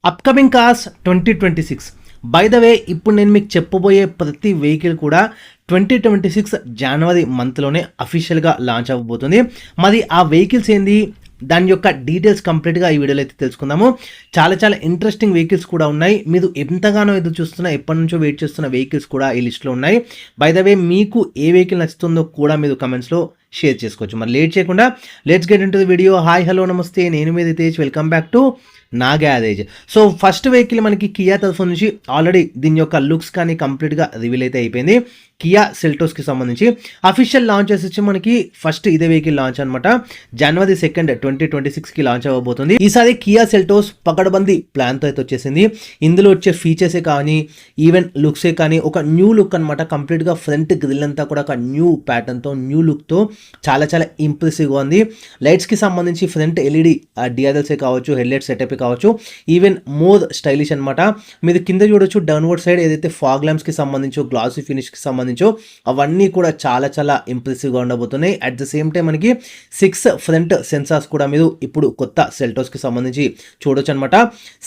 Upcoming cars 2026. By the way ఇప్పుడు నేను మీకు చెప్పబోయే ప్రతి వెహికల్ కూడా 2026 జనవరి మంత్లోనే అఫీషియల్గా లాంచ్ అవ్వబోతుంది. మరి ఆ వెహికల్స్ ఏంది, దాని యొక్క డీటెయిల్స్ కంప్లీట్గా ఈ వీడియోలో అయితే తెలుసుకుందాము. చాలా ఇంట్రెస్టింగ్ వెహికల్స్ కూడా ఉన్నాయి. మీరు ఎంతగానో ఎదురు చూస్తున్న, ఎప్పటి నుంచో వెయిట్ చేస్తున్న వెహికల్స్ కూడా ఈ లిస్ట్లో ఉన్నాయి. బై ద వే మీకు ఏ వెహికల్ నచ్చుతుందో కూడా మీరు కమెంట్స్లో షేర్ చేసుకోవచ్చు. మరి లేట్ చేయకుండా let's get into the video. Hi hello నమస్తే, నేను మీ తేజ్, వెల్కమ్ బ్యాక్ టు నా గ్యారేజ్. సో ఫస్ట్ వెహికల్ మనకి కియా తరఫు నుంచి ఆల్రెడీ దీని యొక్క లుక్స్ కానీ కంప్లీట్గా రివీల్ అయితే అయిపోయింది. కియా సెల్టోస్కి సంబంధించి అఫీషియల్ లాంచెస్ వచ్చి మనకి ఫస్ట్ ఇదే వెహికల్ లాంచ్ అనమాట. జనవరి 2, 2026కి లాంచ్ అవ్వబోతుంది. ఈసారి కియా సెల్టోస్ పకడ్బందీ ప్లాన్తో అయితే వచ్చేసింది. ఇందులో వచ్చే ఫీచర్సే కానీ ఈవెన్ లుక్సే కానీ ఒక న్యూ లుక్ అనమాట. కంప్లీట్గా ఫ్రంట్ గ్రిల్ అంతా కూడా ఒక న్యూ ప్యాటర్న్తో, న్యూ లుక్తో చాలా ఇంప్రెసివ్గా ఉంది. లైట్స్కి సంబంధించి ఫ్రంట్ ఎల్ఈడి డిఆర్ఎల్సే కావచ్చు, హెడ్లైట్ సెటప్ కావచ్చు, ఈవెన్ మోర్ స్టైలిష్ అనమాట. మీరు కింద చూడొచ్చు డౌన్వర్డ్ సైడ్ ఏదైతే ఫాగ్ ల్యాంప్స్కి సంబంధించో, గ్లాసీ ఫినిష్కి సంబంధించో అవన్నీ కూడా చాలా ఇంప్రెసివ్గా ఉండబోతున్నాయి. అట్ ద సేమ్ టైం మనకి 6 ఫ్రంట్ సెన్సార్స్ కూడా మీరు ఇప్పుడు కొత్త సెల్టోస్కి సంబంధించి చూడొచ్చు అనమాట.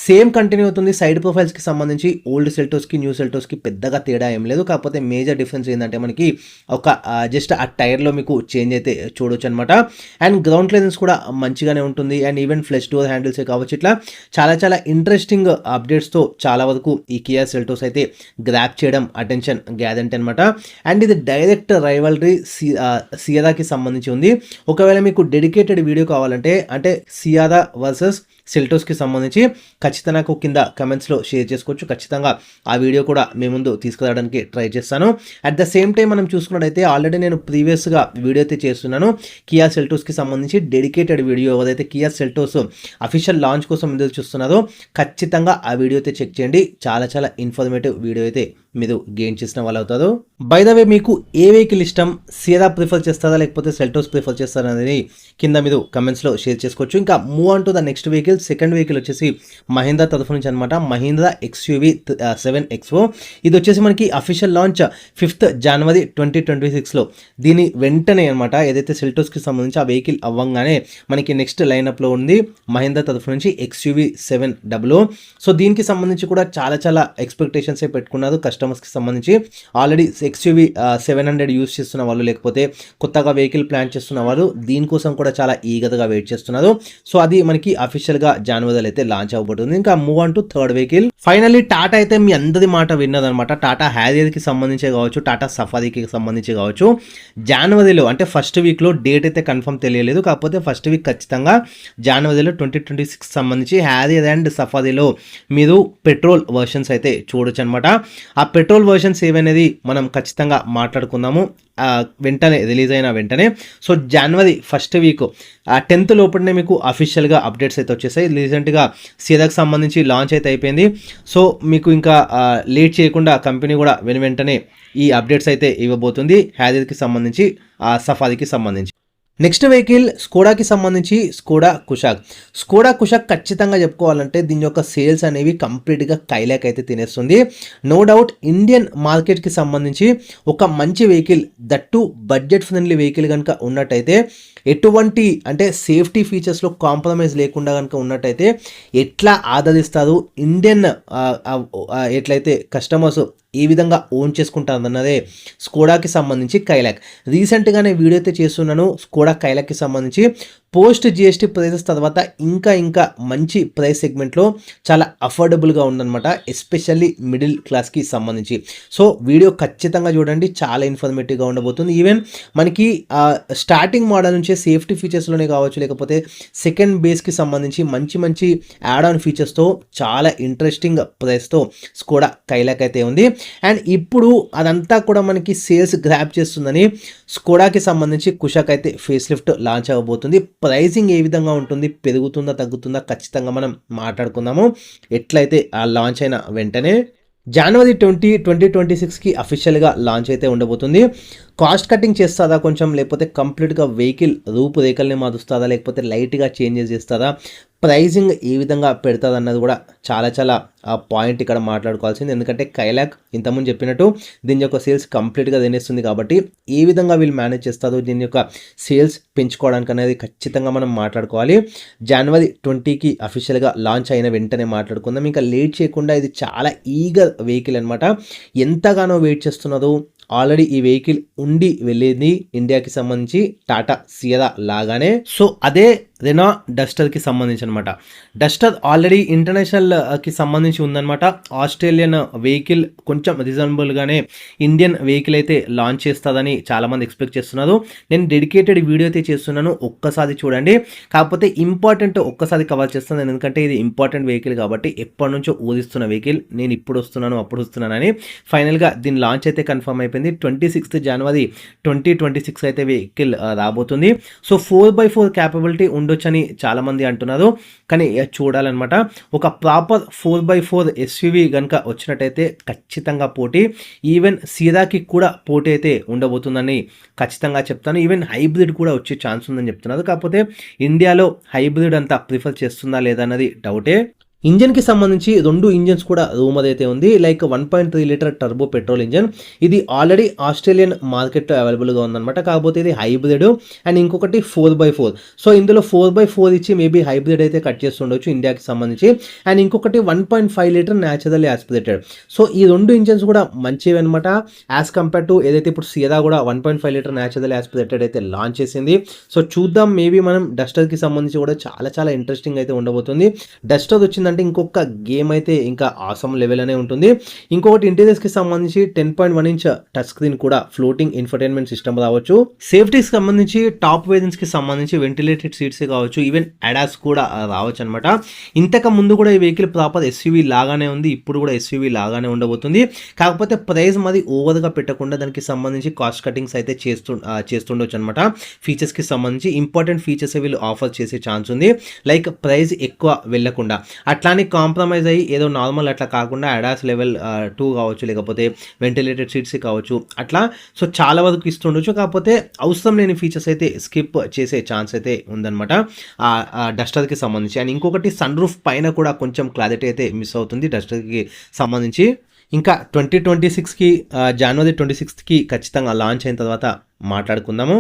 సేమ్ కంటిన్యూ అవుతుంది. సైడ్ ప్రొఫైల్స్కి సంబంధించి ఓల్డ్ సెల్టోస్కి న్యూ సెల్టోస్కి పెద్దగా తేడా ఏం లేదు. కాకపోతే మేజర్ డిఫరెన్స్ ఏంటంటే మనకి ఒక జస్ట్ ఆ టైర్లో మీకు చేంజ్ అయితే చూడొచ్చు అనమాట. అండ్ గ్రౌండ్ క్లియరెన్స్ కూడా మంచిగానే ఉంటుంది. అండ్ ఈవెన్ ఫ్లెష్ డోర్ హ్యాండిల్సే కావచ్చు, ఇట్లా చాలా ఇంట్రెస్టింగ్ అప్డేట్స్తో చాలా వరకు ఈ కియా సెల్టోస్ అయితే గ్రాప్ చేయడం అటెన్షన్ గ్యారెంటీ అనమాట. అండ్ ఇది డైరెక్ట్ రైవల్రీ సియాదాకి సంబంధించి ఉంది. ఒకవేళ మీకు డెడికేటెడ్ వీడియో కావాలంటే, అంటే సియాదా వర్సెస్ సెల్టోస్కి సంబంధించి ఖచ్చితంగా నాకు కింద కమెంట్స్లో షేర్ చేసుకోవచ్చు. ఖచ్చితంగా ఆ వీడియో కూడా మీ ముందు తీసుకురావడానికి ట్రై చేస్తాను. అట్ ద సేమ్ టైం మనం చూసుకున్నట్టయితే ఆల్రెడీ నేను ప్రీవియస్గా వీడియో అయితే చేస్తున్నాను కియా సెల్టోస్కి సంబంధించి డెడికేటెడ్ వీడియో. ఏదైతే కియా సెల్టోస్ అఫీషియల్ లాంచ్ కోసం ఎదురు చూస్తున్నారో ఖచ్చితంగా ఆ వీడియో అయితే చెక్ చేయండి. చాలా ఇన్ఫర్మేటివ్ వీడియో అయితే మీరు గెయిన్ చేసిన వాళ్ళు అవుతారు. బై ద వే మీకు ఏ వెహికల్ ఇష్టం, సియదా ప్రిఫర్ చేస్తారా లేకపోతే సెల్టోస్ ప్రిఫర్ చేస్తారా అనేది కింద మీరు కమెంట్స్లో షేర్ చేసుకోవచ్చు. ఇంకా move on to the next vehicle. Second vehicle వచ్చేసి మహీంద్రా తరఫు నుంచి అనమాట. Mahindra XUV 7XO. ఇది వచ్చేసి మనకి అఫీషియల్ లాంచ్ 5th జనవరి 2026లో. దీని వెంటనే అనమాట ఏదైతే సెల్టోస్కి సంబంధించి ఆ వెహికల్ అవ్వంగానే మనకి నెక్స్ట్ లైనప్లో ఉంది మహీంద్రా తరఫు నుంచి XUV 700. సో దీనికి సంబంధించి కూడా చాలా ఎక్స్పెక్టేషన్స్ పెట్టుకున్నారు కస్టమర్స్కి సంబంధించి. ఆల్రెడీ XUV 700 యూస్ చేస్తున్న వాళ్ళు, లేకపోతే కొత్తగా వెహికల్ ప్లాన్ చేస్తున్న వాళ్ళు దీనికోసం కూడా చాలా ఈగర్గా వెయిట్ చేస్తున్నారు. సో అది మనకి అఫీషియల్గా జనవరిలో అయితే లాంచ్ అవ్వబోతుంది. ఇంకా move on to third vehicle. Finally Tata అయితే మీ అందరి మాట విన్నదనమాట. టాటా హ్యారియర్కి సంబంధించే కావచ్చు, టాటా సఫారీకి సంబంధించి కావచ్చు, జనవరిలో అంటే ఫస్ట్ వీక్లో డేట్ అయితే కన్ఫర్మ్ తెలియలేదు. కాకపోతే ఫస్ట్ వీక్ ఖచ్చితంగా జనవరిలో 2026 సంబంధించి హ్యారియర్ అండ్ సఫారీలో మీరు పెట్రోల్ వర్షన్స్ అయితే చూడొచ్చు అనమాట. ఆ పెట్రోల్ వర్షన్స్ ఏవనేది మనం ఖచ్చితంగా మాట్లాడుకుందాము వెంటనే, రిలీజ్ అయిన వెంటనే. సో జనవరి ఫస్ట్ వీక్ 10th లోపలనే మీకు అఫీషియల్గా అప్డేట్స్ అయితే వచ్చేసాయి. రీసెంట్గా సియాదాకి సంబంధించి లాంచ్ అయితే అయిపోయింది. సో మీకు ఇంకా లేట్ చేయకుండా కంపెనీ కూడా వెంటనే ఈ అప్డేట్స్ అయితే ఇవ్వబోతుంది హ్యారియర్కి సంబంధించి, సఫారీకి సంబంధించి. నెక్స్ట్ వెహికల్ స్కోడాకి సంబంధించి స్కోడా కుషాక్ ఖచ్చితంగా చెప్పుకోవాలంటే దీని యొక్క సేల్స్ అనేవి కంప్లీట్గా కైలాక్ అయితే తినేస్తుంది. నో డౌట్ ఇండియన్ మార్కెట్కి సంబంధించి ఒక మంచి vehicle, that budget friendly vehicle కనుక ఉన్నట్టయితే, ఎటువంటి అంటే సేఫ్టీ ఫీచర్స్లో కాంప్రమైజ్ లేకుండా కనుక ఉన్నట్టయితే ఎట్లా ఆదరిస్తారు ఇండియన్ ఎట్లయితే కస్టమర్స్ ఏ విధంగా ఓన్ చేసుకుంటారన్నదే స్కోడాకి సంబంధించి కైలాక్. రీసెంట్గానే వీడియో అయితే చేస్తున్నాను స్కోడా కైలాక్కి సంబంధించి. పోస్ట్ GST ప్రైజెస్ తర్వాత ఇంకా మంచి ప్రైస్ సెగ్మెంట్లో చాలా అఫోర్డబుల్గా ఉందన్నమాట, ఎస్పెషల్లీ మిడిల్ క్లాస్కి సంబంధించి. సో వీడియో ఖచ్చితంగా చూడండి, చాలా ఇన్ఫర్మేటివ్గా ఉండబోతుంది. ఈవెన్ మనకి స్టార్టింగ్ మోడల్ నుంచే సేఫ్టీ ఫీచర్స్లోనే కావచ్చు, లేకపోతే సెకండ్ బేస్కి సంబంధించి మంచి యాడ్ ఆన్ ఫీచర్స్తో చాలా ఇంట్రెస్టింగ్ ప్రైస్తో స్కోడా కైలాక్ అయితే ఉంది. అండ్ ఇప్పుడు అదంతా కూడా మనకి సేల్స్ గ్రాప్ చేస్తుందని స్కోడాకి సంబంధించి కుషాక్ అయితే ఫేస్ లిఫ్ట్ లాంచ్ అవ్వబోతుంది. ప్రైసింగ్ ఏ విధంగా ఉంటుంది, పెరుగుతుందా తగ్గుతుందా ఖచ్చితంగా మనం మాట్లాడుకుందాము ఎట్లయితే ఆ లాంచ్ అయిన వెంటనే. జనవరి 2026కి అఫీషియల్గా లాంచ్ అయితే ఉండబోతుంది. కాస్ట్ కటింగ్ చేస్తుందా కొంచెం, లేకపోతే కంప్లీట్గా వెహికల్ రూపురేఖల్ని మారుస్తుందా, లేకపోతే లైట్గా చేంజెస్ చేస్తుందా, ప్రైజింగ్ ఏ విధంగా పెడతాది అన్నది కూడా చాలా పాయింట్ ఇక్కడ మాట్లాడుకోవాల్సింది. ఎందుకంటే కైలాక్ ఇంతకుముందు చెప్పినట్టు దీని యొక్క సేల్స్ కంప్లీట్గా తినేస్తుంది కాబట్టి ఏ విధంగా వీళ్ళు మేనేజ్ చేస్తారో దీని యొక్క సేల్స్ పెంచుకోవడానికి అనేది ఖచ్చితంగా మనం మాట్లాడుకోవాలి. జనవరి 20కి అఫీషియల్గా లాంచ్ అయిన వెంటనే మాట్లాడుకుందాం. ఇంకా లేట్ చేయకుండా ఇది చాలా ఈగర్ వెహికల్ అనమాట. ఎంతగానో వెయిట్ చేస్తున్నారు. ఆల్రెడీ ఈ వెహికల్ ఉండి వెళ్ళింది ఇండియాకి సంబంధించి టాటా సియరా లాగానే. సో అదే రెనో డస్టర్కి సంబంధించి అనమాట. డస్టర్ ఆల్రెడీ ఇంటర్నేషనల్కి సంబంధించి ఉందన్నమాట. ఆస్ట్రేలియన్ వెహికల్ కొంచెం రీజనబుల్గానే ఇండియన్ వెహికల్ అయితే లాంచ్ చేస్తుందని చాలామంది ఎక్స్పెక్ట్ చేస్తున్నారు. నేను డెడికేటెడ్ వీడియో అయితే చేస్తున్నాను, ఒక్కసారి చూడండి. కాకపోతే ఇంపార్టెంట్ ఒక్కసారి కవర్ చేస్తాను, ఎందుకంటే ఇది ఇంపార్టెంట్ వెహికల్ కాబట్టి ఎప్పటి నుంచో ఊదిస్తున్న వెహికల్. నేను ఇప్పుడు వస్తున్నాను అప్పుడు వస్తున్నానని ఫైనల్గా దీని లాంచ్ అయితే కన్ఫర్మ్ అయిపోయింది. 26 జనవరి 2026 అయితే వెహికల్ రాబోతుంది. సో 4x4 క్యాపబిలిటీ ఉండొచ్చని చాలామంది అంటున్నారు, కానీ చూడాలన్నమాట. ఒక ప్రాపర్ 4x4 ఎస్యూవీ కనుక వచ్చినట్టయితే ఖచ్చితంగా పోటీ, ఈవెన్ సీరాకి కూడా పోటీ అయితే ఉండబోతుందని ఖచ్చితంగా చెప్తాను. ఈవెన్ హైబ్రిడ్ కూడా వచ్చే ఛాన్స్ ఉందని చెప్తున్నారు. కాకపోతే ఇండియాలో హైబ్రిడ్ అంతా ప్రిఫర్ చేస్తుందా లేదా అన్నది డౌటే. ఇంజన్కి సంబంధించి 2 ఇంజన్స్ కూడా రూమర్ అయితే ఉంది. Like 1.3 litre turbo petrol engine. ఇది ఆల్రెడీ ఆస్ట్రేలియన్ మార్కెట్లో అవైలబుల్గా ఉందన్నమాట. కాకపోతే ఇది హైబ్రిడ్ అండ్ ఇంకొకటి 4x4. సో ఇందులో 4x4 ఇచ్చి మేబీ హైబ్రిడ్ అయితే కట్ చేస్తుండొచ్చు ఇండియాకి సంబంధించి. అండ్ ఇంకొకటి 1.5 లీటర్ న్యాచురల్ యాస్పిరేటెడ్. సో ఈ 2 ఇంజన్స్ కూడా మంచివి అనమాట యాజ్ కంపేర్ టు ఏదైతే ఇప్పుడు సియరా కూడా 1.5 లీటర్ న్యాచురల్ యాస్పిరేటెడ్ అయితే లాంచ్ చేసింది. సో చూద్దాం, మేబీ మనం డస్టర్కి సంబంధించి కూడా చాలా ఇంట్రెస్టింగ్ అయితే ఉండబోతుంది. డస్టర్ వచ్చింది అంటే ఇంకొక గేమ్ అయితే ఇంకా ఆసమ్ లెవెల్ అనే ఉంటుంది. ఇంకొకటి ఇంటీరియర్స్కి సంబంధించి 10.1 ఇంచ్ టచ్ స్క్రీన్ కూడా ఫ్లోటింగ్ ఇన్ఫర్టైన్మెంట్ సిస్టమ్ రావచ్చు. సేఫ్టీకి సంబంధించి టాప్ వేరియంట్స్కి సంబంధించి వెంటిలేటెడ్ సీట్స్ కావచ్చు, ఈవెన్ అడాస్ కూడా రావచ్చు అనమాట. ఇంతకు ముందు కూడా ఈ వెహికల్ ప్రాపర్ ఎస్యూవీ లాగానే ఉంది, ఇప్పుడు కూడా ఎస్యూవీ లాగానే ఉండబోతుంది. కాకపోతే ప్రైస్ మరి ఓవర్గా పెట్టకుండా దానికి సంబంధించి కాస్ట్ కటింగ్స్ అయితే చేస్తుండొచ్చు అనమాట. ఫీచర్స్కి సంబంధించి ఇంపార్టెంట్ ఫీచర్స్ వీళ్ళు ఆఫర్ చేసే ఛాన్స్ ఉంది. లైక్ ప్రైస్ ఎక్కువ వెళ్ళకుండా అట్లానే కాంప్రమైజ్ అయ్యి ఏదో నార్మల్ అట్లా కాకుండా అడాస్ లెవెల్ 2 కావచ్చు, లేకపోతే వెంటిలేటెడ్ సీట్స్ కావచ్చు అట్లా. సో చాలా వరకు ఇస్తుండొచ్చు. కాకపోతే అవసరం లేని ఫీచర్స్ అయితే స్కిప్ చేసే ఛాన్స్ అయితే ఉందన్నమాట డస్టర్కి సంబంధించి. అండ్ ఇంకొకటి సన్ రూఫ్ పైన కూడా కొంచెం క్లారిటీ అయితే మిస్ అవుతుంది డస్టర్కి సంబంధించి. ఇంకా 2026కి జనవరి 26కి ఖచ్చితంగా లాంచ్ అయిన తర్వాత మాట్లాడుకుందాము.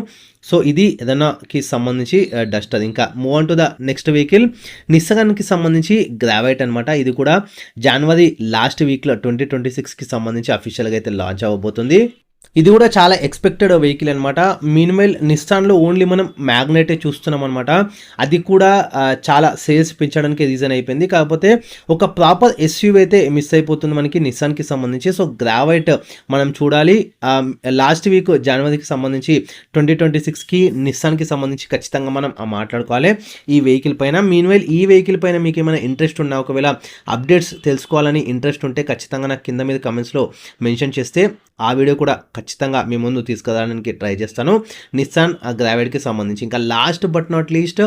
సో ఇది రెనోకి సంబంధించి డస్టర్. ఇంకా move on to the next vehicle నిస్సాన్కి సంబంధించి గ్రావైట్ అనమాట. ఇది కూడా జనవరి లాస్ట్ వీక్లో 2026కి సంబంధించి అఫీషియల్గా అయితే లాంచ్ అవ్వబోతుంది. ఇది కూడా చాలా ఎక్స్పెక్టెడ్ వెహికల్ అనమాట. మీన్వైల్ నిస్సాన్లో ఓన్లీ మనం మ్యాగ్నెటే చూస్తున్నాం అనమాట. అది కూడా చాలా సేల్స్ పెంచడానికి రీజన్ అయిపోయింది. కాకపోతే ఒక ప్రాపర్ ఎస్యూవీ అయితే మిస్ అయిపోతుంది మనకి నిస్సాన్కి సంబంధించి. సో గ్రావైట్ మనం చూడాలి. లాస్ట్ వీక్ జనవరికి సంబంధించి 2026కి నిస్సాన్కి సంబంధించి ఖచ్చితంగా మనం మాట్లాడుకోవాలి ఈ వెహికల్ పైన. మీన్వైల్ ఈ వెహికల్ పైన మీకు ఏమైనా ఇంట్రెస్ట్ ఉన్నా, ఒకవేళ అప్డేట్స్ తెలుసుకోవాలని ఇంట్రెస్ట్ ఉంటే ఖచ్చితంగా నాకు కింద మీద కమెంట్స్లో మెన్షన్ చేస్తే ఆ వీడియో కూడా ఖచ్చితంగా మీ ముందు తీసుకురావడానికి ట్రై చేస్తాను నిస్సాన్ గ్రావైట్కి సంబంధించి. ఇంకా last but not least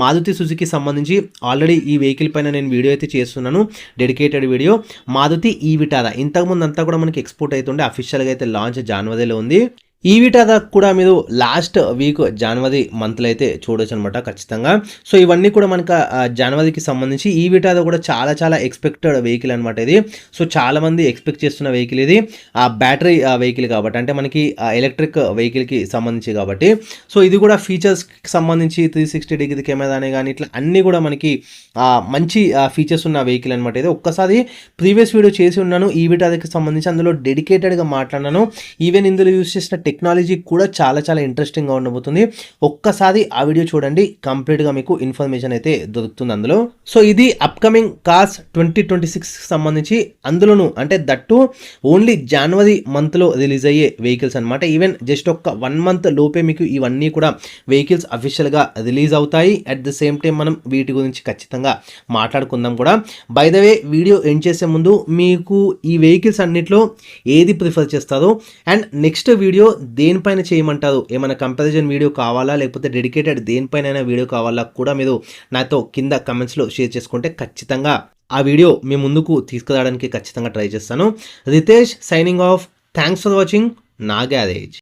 Maruti Suzuki సంబంధించి ఆల్రెడీ ఈ వెహికల్ పైన నేను వీడియో అయితే చేస్తున్నాను, డెడికేటెడ్ వీడియో. మారుతి ఈ విటారా ఇంతకుముందు అంతా కూడా మనకి ఎక్స్పోర్ట్ అవుతుండే, అఫీషియల్గా అయితే లాంచ్ జనవరిలో ఉంది. ఈ విటారా కూడా మీరు లాస్ట్ వీక్ జనవరి మంత్లో అయితే చూడొచ్చు అనమాట ఖచ్చితంగా. సో ఇవన్నీ కూడా మనకు జనవరికి సంబంధించి. ఈ విటారా కూడా చాలా ఎక్స్పెక్టెడ్ వెహికల్ అనమాట ఇది. సో చాలామంది ఎక్స్పెక్ట్ చేస్తున్న వెహికల్ ఇది. ఆ బ్యాటరీ వెహికల్ కాబట్టి, అంటే మనకి ఎలక్ట్రిక్ వెహికల్కి సంబంధించి కాబట్టి. సో ఇది కూడా ఫీచర్స్కి సంబంధించి 360 డిగ్రీ కెమెరా అనే కానీ ఇట్లా అన్నీ కూడా మనకి మంచి ఫీచర్స్ ఉన్న వెహికల్ అనమాట ఇది. ఒక్కసారి ప్రీవియస్ వీడియో చేసి ఉన్నాను ఈ విటారాకి సంబంధించి, అందులో డెడికేటెడ్గా మాట్లాడినాను. ఈవెన్ ఇందులో యూస్ చేసిన టెక్నాలజీ కూడా చాలా ఇంట్రెస్టింగ్గా ఉండబోతుంది. ఒక్కసారి ఆ వీడియో చూడండి, కంప్లీట్గా మీకు ఇన్ఫర్మేషన్ అయితే దొరుకుతుంది అందులో. సో ఇది అప్కమింగ్ కార్స్ 2026కి సంబంధించి. అందులోనూ అంటే దట్టు ఓన్లీ జనవరి మంత్లో రిలీజ్ అయ్యే వెహికల్స్ అనమాట. ఈవెన్ జస్ట్ ఒక 1 మంత్ లోపే మీకు ఇవన్నీ కూడా వెహికల్స్ అఫీషియల్గా రిలీజ్ అవుతాయి. అట్ ద సేమ్ టైం మనం వీటి గురించి ఖచ్చితంగా మాట్లాడుకుందాం కూడా. By the way video end చేసే ముందు మీకు ఈ వెహికల్స్ అన్నిట్లో ఏది ప్రిఫర్ చేస్తారో అండ్ నెక్స్ట్ వీడియో దేనిపైన చేయమంటారు, ఏమైనా కంపారిజన్ వీడియో కావాలా లేకపోతే డెడికేటెడ్ దేనిపైన వీడియో కావాలా కూడా మీరు నాతో కింద కమెంట్స్లో షేర్ చేసుకుంటే ఖచ్చితంగా ఆ వీడియో మీ ముందుకు తీసుకురావడానికి ఖచ్చితంగా ట్రై చేస్తాను. Ritesh signing off. Thanks for watching నా గ్యారేజ్.